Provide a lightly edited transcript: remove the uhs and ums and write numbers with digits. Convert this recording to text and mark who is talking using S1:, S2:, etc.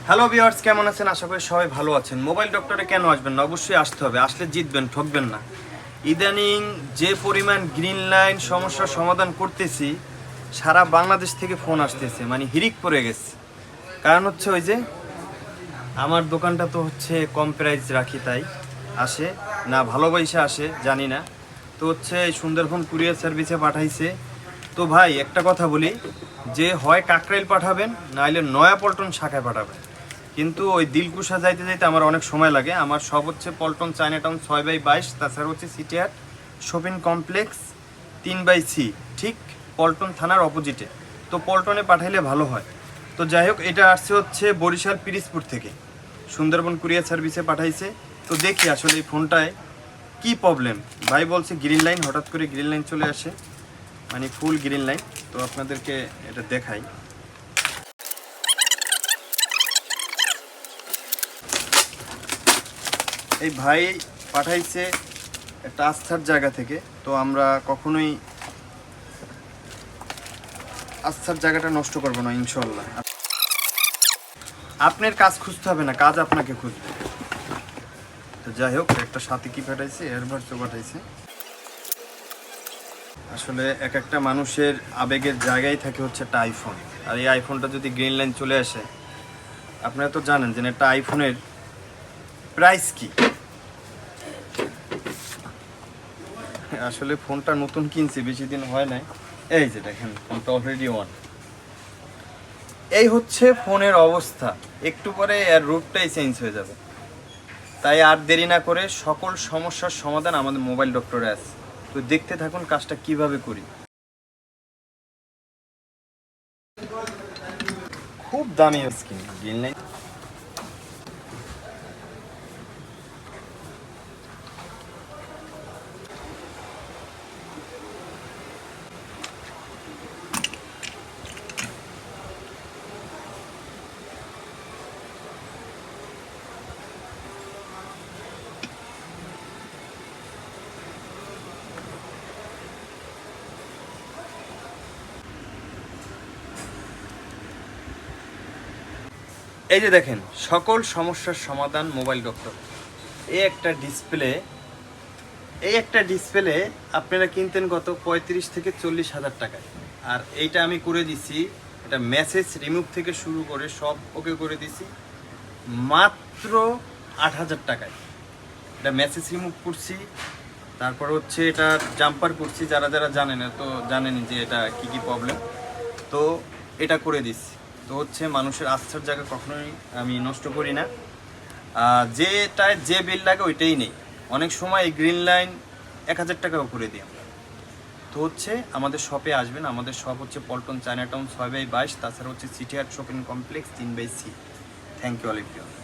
S1: Hello viewers, কেমন আছেন? আশা করি সবাই ভালো আছেন। মোবাইল ডক্টরে কেন আসবেন না? অবশ্যই আসতে হবে, আসলে জিতবেন, ঠকবেন না। ইদানিং যে পরিমাণ গ্রিন লাইন সমস্যার সমাধান করতেছি, সারা বাংলাদেশ থেকে ফোন আসতেছে, মানে হিরিক পড়ে গেছে। কারণ হচ্ছে ওই যে আমার দোকানটা তো হচ্ছে কম প্রাইস রাখি, তাই আসে না, ভালোবাসা আসে জানি না। তো হচ্ছে এই সুন্দরবন কুরিয়ার সার্ভিসে পাঠাইছে। তো ভাই একটা কথা বলি, যে হয় কাকরাইল পাঠাবেন, নাহলে নয়াপল্টন শাখায় পাঠাবেন। কিন্তু ওই দিলকুশা যাইতে যাইতে আমার অনেক সময় লাগে। আমার সব হচ্ছে পল্টন চায়নাটাউন 6/22, তাছাড়া হচ্ছে সিটিহাট শপিং কমপ্লেক্স 3/C, ঠিক পল্টন থানার অপোজিটে। তো পল্টনে পাঠাইলে ভালো হয়। তো যাই হোক, এটা আসছে হচ্ছে বরিশাল পিরিজপুর থেকে, সুন্দরবন কুরিয়ার সার্ভিসে পাঠাইছে। তো দেখি আসলে এই ফোনটায় কি প্রবলেম। ভাই বলছে গ্রিন লাইন, হঠাৎ করে গ্রিন লাইন চলে আসে, মানে ফুল গ্রিন লাইন। তো আপনাদেরকে এটা দেখাই। এই ভাই পাঠাইছে একটা আস্থার জায়গা থেকে, তো আমরা কখনোই আস্থার জায়গাটা নষ্ট করবো না ইনশাল্লাহ। আপনার কাজ খুঁজতে হবে না, কাজ আপনাকে খুঁজবে। তো যাই হোক, একটা সাথে কি পাঠাইছে, এয়ারবাডসও পাঠাইছে। আসলে এক একটা মানুষের আবেগের জায়গায় থাকে হচ্ছে একটা আইফোন, আর এই আইফোনটা যদি গ্রিন লাইন চলে আসে, আপনারা তো জানেন যে একটা আইফোনের প্রাইস কি। আসলে ফোনটা নতুন কিনছি, বেশি দিন হয় নাই। এই যে দেখেন, ফোনটা অলরেডি অন। এই হচ্ছে ফোনের অবস্থা। একটু পরে এর রূপটাই চেঞ্জ হয়ে যাবে। তাই আর দেরি না করে সকল সমস্যার সমাধান আমাদের মোবাইল ডক্টরে আছে। তো দেখতে থাকুন কাজটা কিভাবে করি। খুব দামি স্ক্রিন, গ্রিন লাইন। এই যে দেখেন, সকল সমস্যার সমাধান মোবাইল ডক্টর। এই একটা ডিসপ্লে আপনারা কিনতেন কত? 35 থেকে 40 হাজার টাকায়। আর এইটা আমি করে দিছি, এটা মেসেজ রিমুভ থেকে শুরু করে সব ওকে করে দিছি মাত্র 8,000 টাকায়। এটা মেসেজ রিমুভ করছি, তারপর হচ্ছে এটা জাম্পার করছি। যারা যারা জানেন না তো জানেনই যে এটা কি কি প্রবলেম। তো এটা করে দিচ্ছি। তো হচ্ছে মানুষের আস্থার জায়গা কখনোই আমি নষ্ট করি না। যেটায় যে বিল লাগে ওইটাই নেই। অনেক সময় এই গ্রিন লাইন 1,000 টাকাও করে দিই আমরা। তো হচ্ছে আমাদের শপে আসবেন। আমাদের শপ হচ্ছে পল্টন চায়নাটাউন 6/22, তাছাড়া হচ্ছে সিটিহাট shopping complex 3/C। Thank you all of you.